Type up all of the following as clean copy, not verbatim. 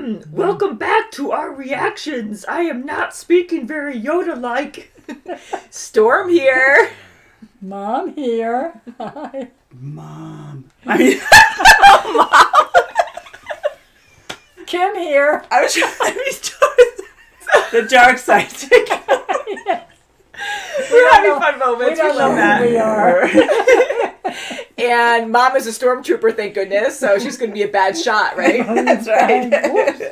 Welcome back to our reactions. I am not speaking very Yoda-like. Storm here. Mom here. Hi. Mom. Mom. Kim here. I was trying to the dark side. We're having fun moments. We don't know who we are. And Mom is a stormtrooper, thank goodness, so she's going to be a bad shot, right? That's right.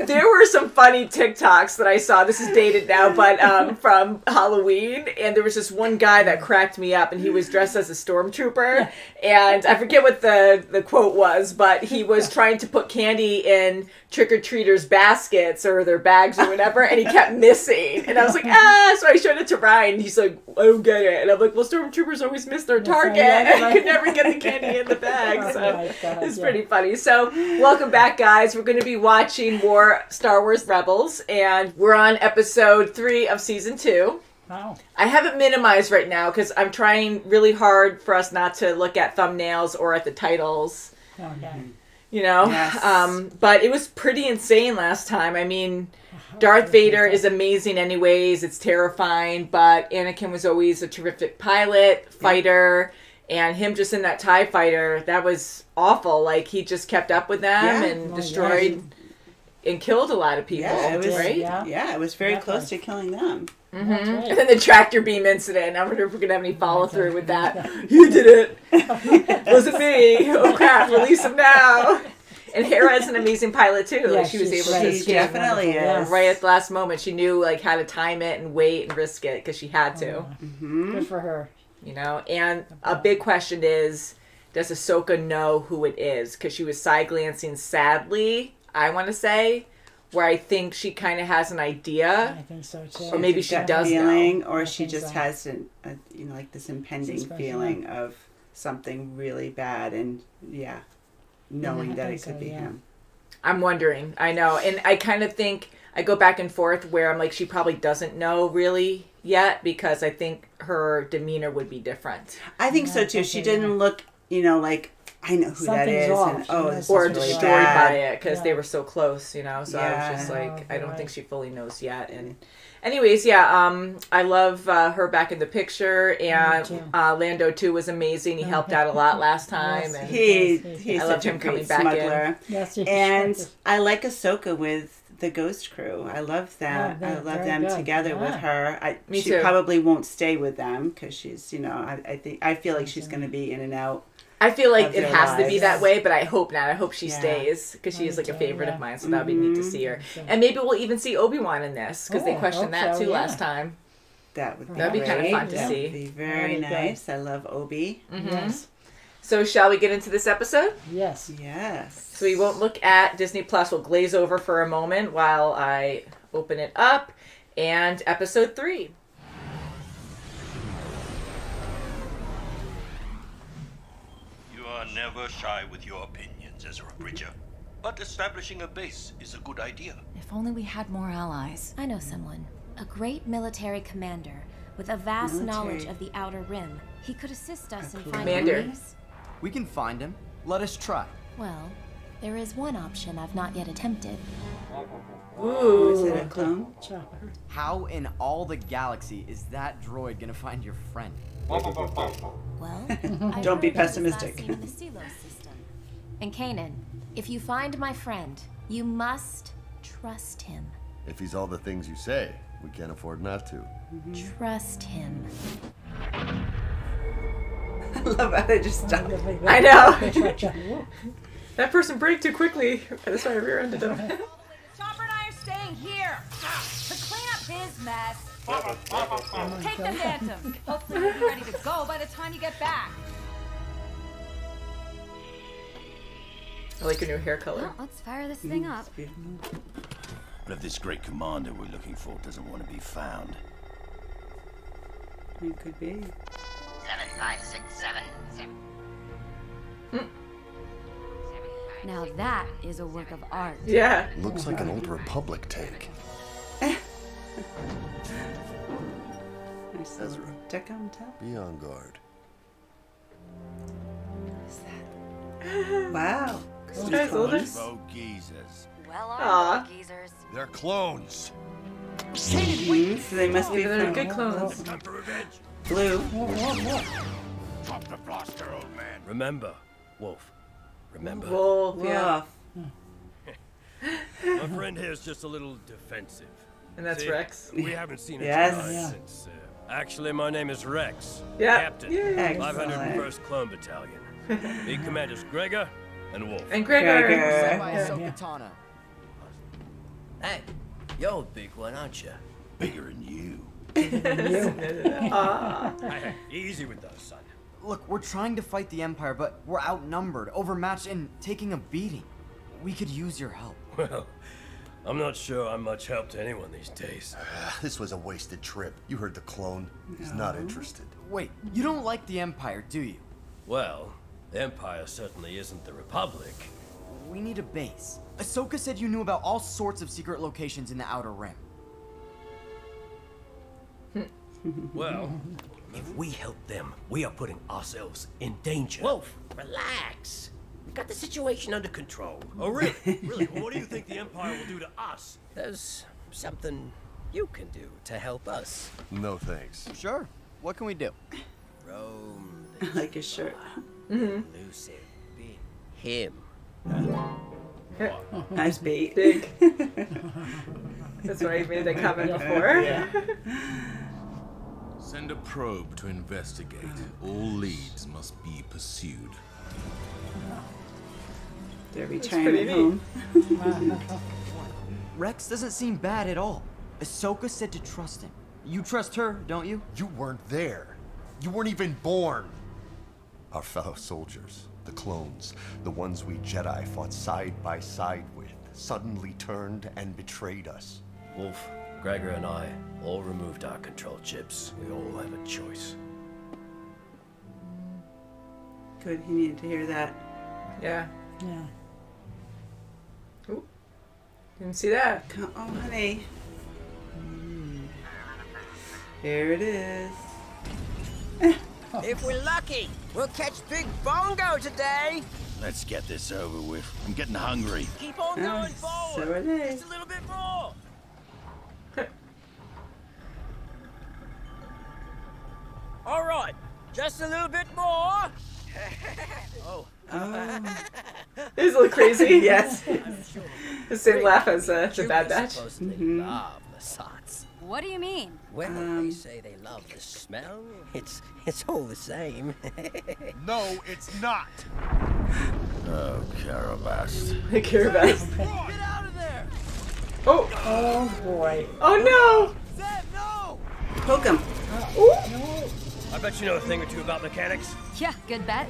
There were some funny TikToks that I saw. This is dated now, but from Halloween. And there was this one guy that cracked me up, and he was dressed as a stormtrooper. And I forget what the quote was, but he was trying to put candy in trick-or-treaters' baskets or their bags or whatever, and he kept missing. And I was like, so I showed it to Ryan. He's like, I don't get it. And I'm like, well, stormtroopers always miss their target. I could never get the candy in the bag. So it's pretty funny. So welcome back, guys. We're going to be watching more Star Wars Rebels, and we're on episode 3 of season 2. Wow. I haven't minimized right now because I'm trying really hard for us not to look at thumbnails or at the titles. Okay. You know? Yes. But it was pretty insane last time. I mean, Darth Vader is amazing anyways. It's terrifying, but Anakin was always a terrific pilot, fighter, and him just in that TIE fighter, that was awful. Like, he just kept up with them and destroyed and killed a lot of people, right? Yeah, it was very close to killing them. Mm-hmm. Right. And then the tractor beam incident. I wonder if we're going to have any follow-through with that. You did it. Wasn't me. Oh, crap. Release him now. And Hera is an amazing pilot, too. Yeah, like, she was able to escape. She definitely is. Right at the last moment. She knew, like, how to time it and wait and risk it because she had to. Good for her. You know? And a big question is, does Ahsoka know who it is? Because she was side-glancing sadly, I want to say, where I think she kind of has an idea. I think so too. Or maybe she does feeling, know. or she just has like this impending feeling of something really bad, and knowing that it could be him. I'm wondering. I know, and I kind of think I go back and forth where I'm like, she probably doesn't know really yet because I think her demeanor would be different. I think so too. She didn't look, like. I know who that is, or destroyed by it because they were so close, So I was just like, I don't think she fully knows yet. And anyways, I love her back in the picture, and Lando too was amazing. He helped out a lot last time, and he's I loved him coming back in. Yes, and I like Ahsoka with the Ghost Crew. I love them. I love them together with her. She probably won't stay with them because she's, I feel like she's going to be in and out. I feel like it has to be that way, but I hope not. I hope she stays because she is like a favorite of mine, so that would be neat to see her. And maybe we'll even see Obi-Wan in this because they questioned that too last time. That would be That'd be kind of fun to see. That'd be very nice. I love Obi. Yes. So shall we get into this episode? Yes. Yes. So we won't look at Disney Plus. We'll glaze over for a moment while I open it up. And episode 3. Never shy with your opinions, Ezra Bridger. But establishing a base is a good idea. If only we had more allies. I know someone. A great military commander with a vast knowledge of the Outer Rim. He could assist us in finding things. We can find him. Let us try. Well, there is one option I've not yet attempted. Ooh. Is it a clone? How in all the galaxy is that droid gonna find your friend? Well, don't be pessimistic. And Kanan, if you find my friend, you must trust him. If he's all the things you say, we can't afford not to. Trust him. I love how they just stopped. I know. That person braked too quickly. That's why I rear-ended him. Chopper and I are staying here to clean up his mess. Take the Phantom. Hopefully you'll be ready to go by the time you get back. I like your new hair color. Well, let's fire this thing up. But if this great commander we're looking for doesn't want to be found. It could be. 75677. Now that is a work of art. Yeah. Looks like an old Republic tank. Ezra, deck on top. Be on guard. What is that? Wow. Guys, older. Evo geezers. Well, Aw. our geezers. They're clones. So they must be They're from good clones. Time for revenge. Blue. Drop the blaster, old man. Remember, Wolf. Remember. Wolf, yeah. My friend here's just a little defensive. And that's See, Rex. We haven't seen each Yes. other Yeah. since. Actually, my name is Rex. Yeah. Captain. Yeah. 501st Clone Battalion. The commanders Gregor and Wolf. And Gregor. Gregor. By Yeah. Ahsoka Tano. Hey, you're a big one, aren't you? Bigger than you. Hey, easy with those, son. Look, we're trying to fight the Empire, but we're outnumbered, overmatched, and taking a beating. We could use your help. Well, I'm not sure I'm much help to anyone these days. This was a wasted trip. You heard the clone. He's not interested. Wait, you don't like the Empire, do you? Well, the Empire certainly isn't the Republic. We need a base. Ahsoka said you knew about all sorts of secret locations in the Outer Rim. Well, if we help them, we are putting ourselves in danger. Wolf, relax. We got the situation under control. Oh, really? Really? Well, what do you think the Empire will do to us? There's something you can do to help us. No thanks. Sure. What can we do? Roam I like his shirt. elusive. Be him. Nice bait. Big. That's why I made that comment before. Send a probe to investigate. All leads must be pursued. They're pretty returning home. Rex doesn't seem bad at all. Ahsoka said to trust him. You trust her, don't you? You weren't there. You weren't even born. Our fellow soldiers, the clones, the ones we Jedi fought side by side with, suddenly turned and betrayed us. Wolf, Gregor, and I all removed our control chips. We all have a choice. Good, he needed to hear that. Yeah. Yeah. Ooh. Didn't see that. Oh, honey. Here it is. If we're lucky, we'll catch Big Bongo today. Let's get this over with. I'm getting hungry. Keep on going forward. So are they. Just a little bit more. All right, just a little bit more. Oh. He's a little crazy. Yes. The same laugh as the Bad Batch. Love Lasats. What do you mean? Well, they say they love the smell. It's all the same. No, it's not. Oh, Carabast. Carabast. Get out of there. Oh. Oh boy. Oh no. Zeb, no. Poke him. I bet you know a thing or two about mechanics. Yeah, good bet.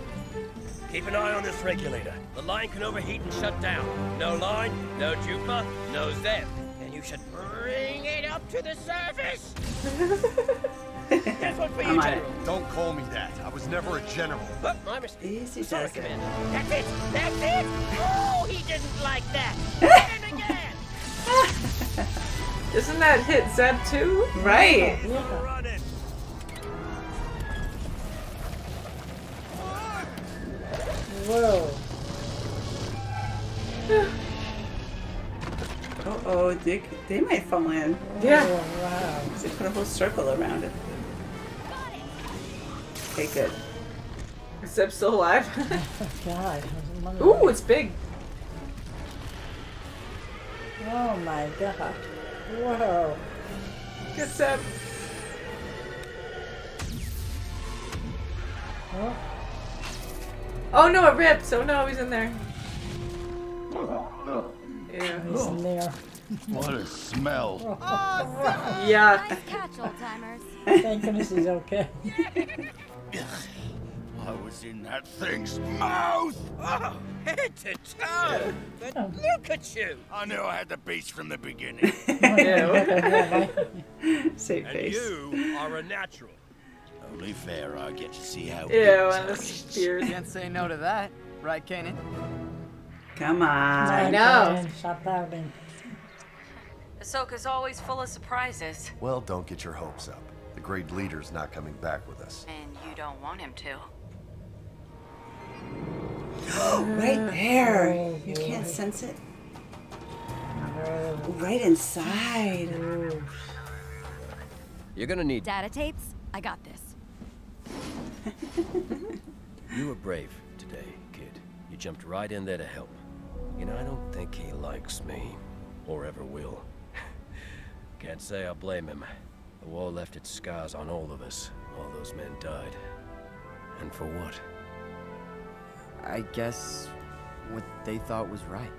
Keep an eye on this regulator. The line can overheat and shut down. No line, no jupa, no Zeb. And you should bring it up to the surface. That's one for you, General. Don't call me that. I was never a general. But my mistake. Easy Sorry, does it. Commander. That's it. That's it. Oh, he didn't like that. And again. Isn't that hit Zeb too? Right. Running. Whoa. Uh-oh, they might fall in. Yeah. Oh, wow. They put a whole circle around it. Okay, good. Is Zeb still alive? God. Ooh, it's big. Oh my God. Whoa. Good Zeb. Oh. Oh no, it ripped. Oh no, he's in there. Yeah. He's in there. What a smell. Yeah. Nice catch, old timers. Thank goodness he's okay. I was in that thing's mouth. Oh, head to toe. But look at you. I knew I had the beast from the beginning. Save And face. you are a natural. Only fair I get to see how. Ew, and the spears. Can't say no to that, right, Kanan? Come on. I know. Stop pouting. Ahsoka's always full of surprises. Well, don't get your hopes up. The great leader's not coming back with us. And you don't want him to. Right there. You can't sense it. Right inside. You're gonna need Data tapes? I got this. You were brave today, kid. You jumped right in there to help. You know, I don't think he likes me. Or ever will. Can't say I blame him. The war left its scars on all of us. All those men died. And for what? I guess what they thought was right.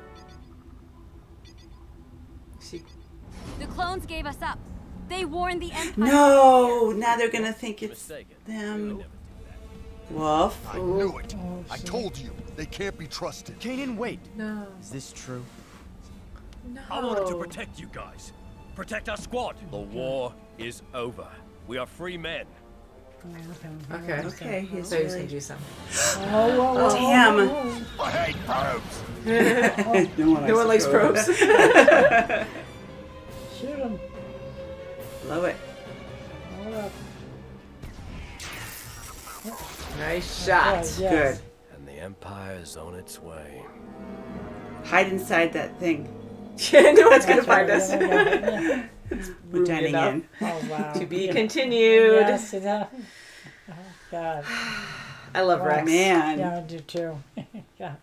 The clones gave us up. They warned the Empire. No! Now they're gonna think it's them. Wolf. I knew it. I told you. They can't be trusted. Kanan, wait. No. Is this true? No. I wanted to protect you guys. Protect our squad. The war is over. We are free men. Okay. Okay, he's so he's really... gonna do something. Oh, damn. I hate probes. No one likes probes. Shoot him. Love it. Hold up. Nice shot. Yes. Good. And the Empire's on its way. Hide inside that thing. No one's gonna find us. We're dining in. Oh, wow. To be continued. Yes, it is. Oh, God. I love Rex. Man. Yeah, I do too. God.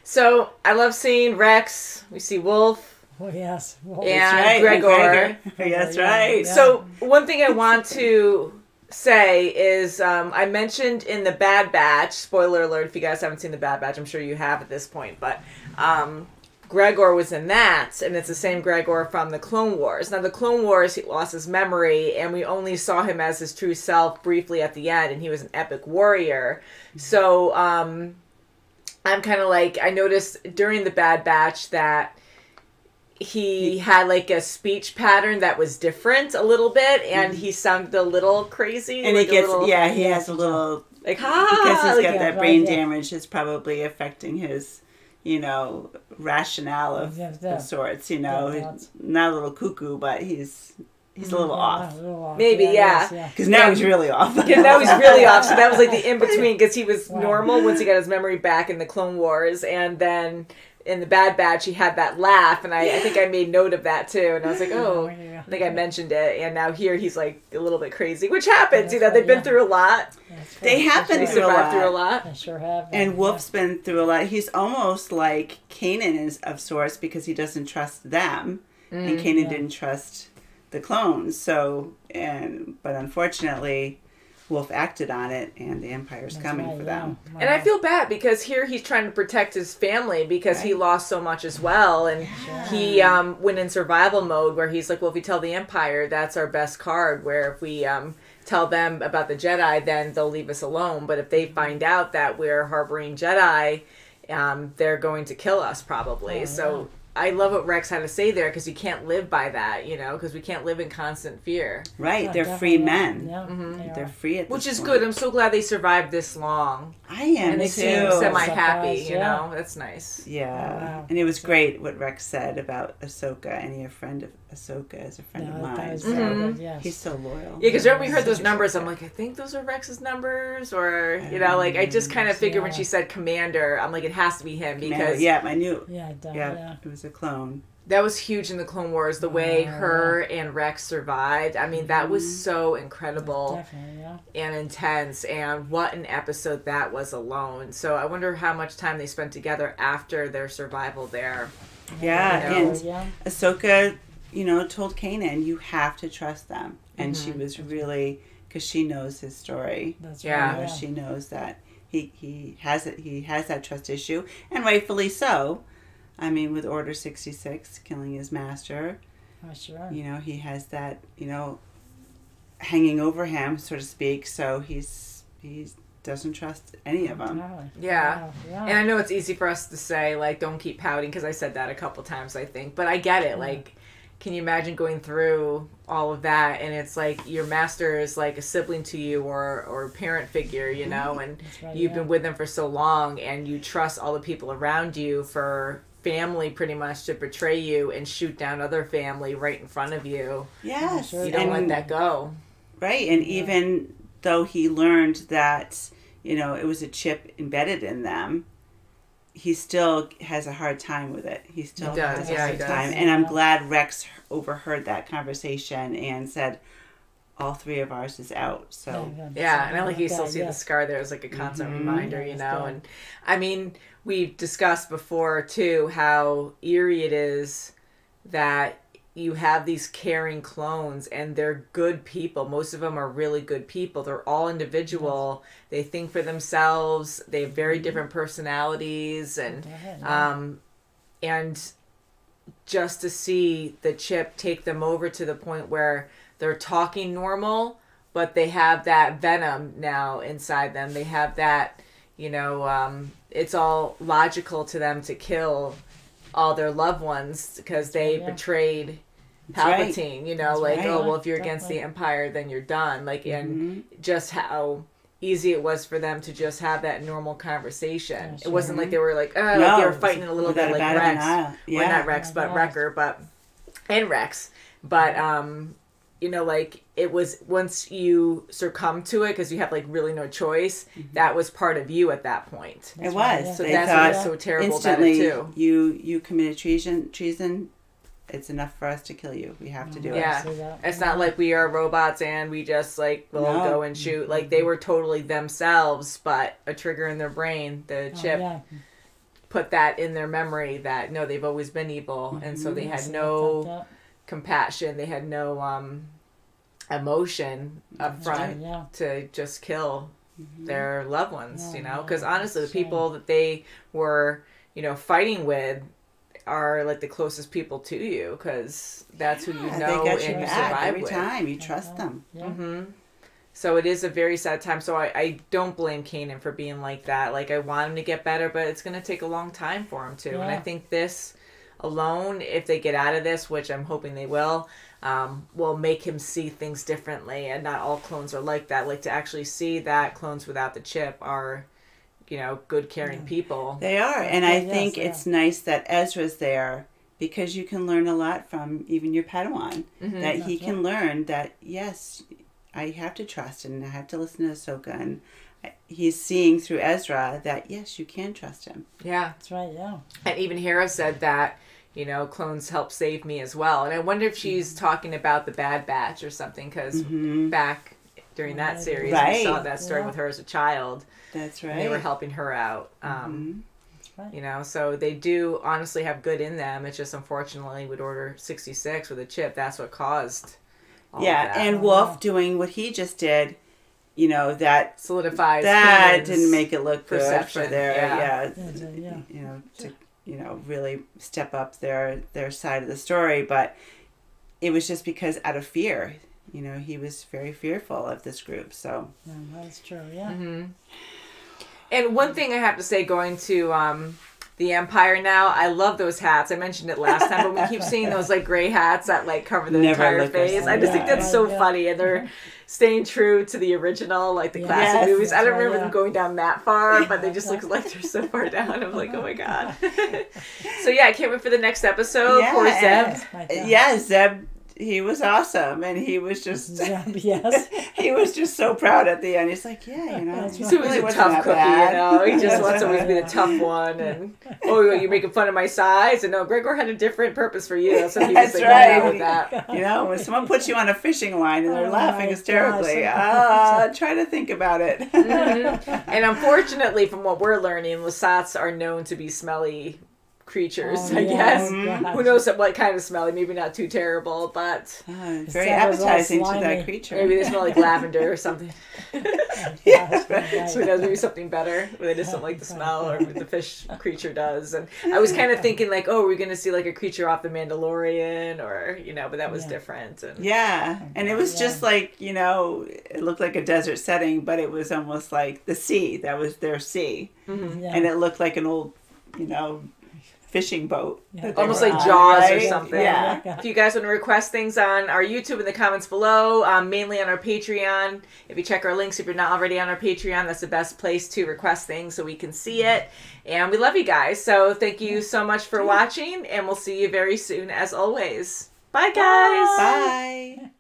So I love seeing Rex. We see Wolf. Oh, yes. Well, And Gregor. That's right. So one thing I want to say is I mentioned in the Bad Batch, spoiler alert if you guys haven't seen the Bad Batch, I'm sure you have at this point, but Gregor was in that, and it's the same Gregor from the Clone Wars. Now the Clone Wars, he lost his memory, and we only saw him as his true self briefly at the end, and he was an epic warrior. So I'm kind of like, I noticed during the Bad Batch that he had like a speech pattern that was different a little bit, and he sounded a little crazy. And like he gets, little, he has a little, like, because he's got like, that brain damage, it's probably affecting his, rationale of sorts, He's not a little cuckoo, but he's a little off. Maybe, yeah. Because now he's really off. Because now he's really off. So that was like the in-between, because he was normal once he got his memory back in the Clone Wars, and then in the Bad Batch he had that laugh, and I think I made note of that too, and I was like, I think I mentioned it, and now here he's like a little bit crazy, which happens, they've been through a lot. They have been through a lot. They sure have. And Wolf's been through a lot. He's almost like Kanan is of sorts, because he doesn't trust them, and Kanan didn't trust the clones. So, but unfortunately, Wolf acted on it, and the Empire's coming for them. Wow. And I feel bad, because here he's trying to protect his family, because he lost so much as well, and he went in survival mode, where he's like, well, if we tell the Empire, that's our best card, where if we tell them about the Jedi, then they'll leave us alone, but if they find out that we're harboring Jedi, they're going to kill us probably. So I love what Rex had to say there, because you can't live by that, because we can't live in constant fear. Right, they're free men. They're free at this Which is point. good. I'm so glad they survived this long. I am And they too. seem semi-happy, That's nice. Yeah, and it was great what Rex said about Ahsoka, and a friend of Ahsoka is a friend of mine. He's so loyal. Yeah, because when we heard those numbers, I'm like, I think those are Rex's numbers, or I just kind of figured when she said Commander, I'm like, it has to be him, because I knew. Yeah, it was a clone. That was huge in the Clone Wars, the way her and Rex survived. I mean, that was so incredible and intense, and what an episode that was alone. So I wonder how much time they spent together after their survival there. And Ahsoka, told Kanan, you have to trust them. And she was really, because she knows his story. That's right. She knows that he has that trust issue, and rightfully so. I mean, with Order 66, killing his master, he has that, hanging over him, so to speak, so he doesn't trust any of them. Yeah. And I know it's easy for us to say, like, don't keep pouting, because I said that a couple times, I think, but I get it, like, can you imagine going through all of that, and it's like your master is like a sibling to you, or a parent figure, and you've been with them for so long, and you trust all the people around you for family pretty much to betray you and shoot down other family right in front of you. Yes. You don't let that go. Right. And even though he learned that, it was a chip embedded in them, he still has a hard time with it. He still has a hard time. Does. And I'm glad Rex overheard that conversation and said, all 3 of ours is out. So yeah, and I like you still see the scar there as like a constant reminder, you know. And I mean, we've discussed before too how eerie it is that you have these caring clones and they're good people. Most of them are really good people. They're all individual. They think for themselves. They have very different personalities, and just to see the chip take them over to the point where they're talking normal, but they have that venom now inside them. They have that, you know, it's all logical to them to kill all their loved ones because they betrayed Palpatine, you know, oh, well, if you're against the Empire, then you're done. Like, and just how easy it was for them to just have that normal conversation. It wasn't like they were like, oh, like they were fighting a little bit like Rex. Well, not Rex, but Wrecker, and Rex. But, you know, like, it was once you succumb to it because you have like really no choice. That was part of you at that point. It was. So that's what was so terrible about it too. You committed treason. It's enough for us to kill you. We have to do it. Yeah, it's not like we are robots and we just like will go and shoot. Like they were totally themselves, but a trigger in their brain, the chip, put that in their memory that no, they've always been evil, and so they had no compassion. They had no emotion up front to just kill their loved ones. You know, because honestly, the people that they were, you know, fighting with are like the closest people to you because that's who you know they get you and you back survive every with. time. You trust them. So it is a very sad time. So I don't blame Kanan for being like that. Like I want him to get better, but it's going to take a long time for him to. And I think this alone, if they get out of this, which I'm hoping they will make him see things differently. And not all clones are like that. Like to actually see that clones without the chip are, you know, good, caring people. They are. And I think it's nice that Ezra's there because you can learn a lot from even your Padawan. That he can learn that, yes, I have to trust and I have to listen to Ahsoka. And he's seeing through Ezra that, yes, you can trust him. Yeah. That's right, yeah. And even Hera said that, you know, clones help save me as well. And I wonder if she's talking about the Bad Batch or something because back during that series, we saw that story with her as a child. That's right. And they were helping her out. You know, so they do honestly have good in them. It's just unfortunately with Order 66 with a chip, that's what caused all of that. And Wolf doing what he just did, you know, that solidifies that didn't make it look perception. Good for their you know, to really step up their side of the story, but it was just because out of fear. You know, he was very fearful of this group, so. Yeah, that's true, yeah. And one thing I have to say, going to the Empire now, I love those hats. I mentioned it last time, but we keep seeing those like gray hats that like cover the entire face. I just think that's so funny, and they're staying true to the original, like the classic movies. I don't remember them going down that far, but they just look like they're so far down. I'm like, oh my god. So yeah, I can't wait for the next episode. Poor Zeb. Zeb. He was awesome, and he was just he was just so proud at the end. He's like, yeah, you know, so he was a tough cookie, you know. He just wants to always be the tough one, and you're making fun of my size, and no, Gregor had a different purpose for you, so he was like, right with that. You know, when someone puts you on a fishing line and they're laughing hysterically, try to think about it. And unfortunately, from what we're learning, Lasats are known to be smelly creatures, I guess. Who knows what kind of smelly? Maybe not too terrible, but very appetizing to that creature. Maybe they smell like lavender or something. So who knows? Maybe something better. Where they just don't like the smell, or the fish creature does. And I was kind of thinking like, oh, we're gonna see like a creature off the Mandalorian, or you know, but that was different. And and it was just like, you know, it looked like a desert setting, but it was almost like the sea. That was their sea, and it looked like an old, you know, fishing boat. Almost like Jaws or something. If you guys want to request things on our YouTube in the comments below, mainly on our Patreon. If you check our links, if you're not already on our Patreon, that's the best place to request things so we can see it. And we love you guys. So thank you so much for watching, and we'll see you very soon as always. Bye, guys. Bye.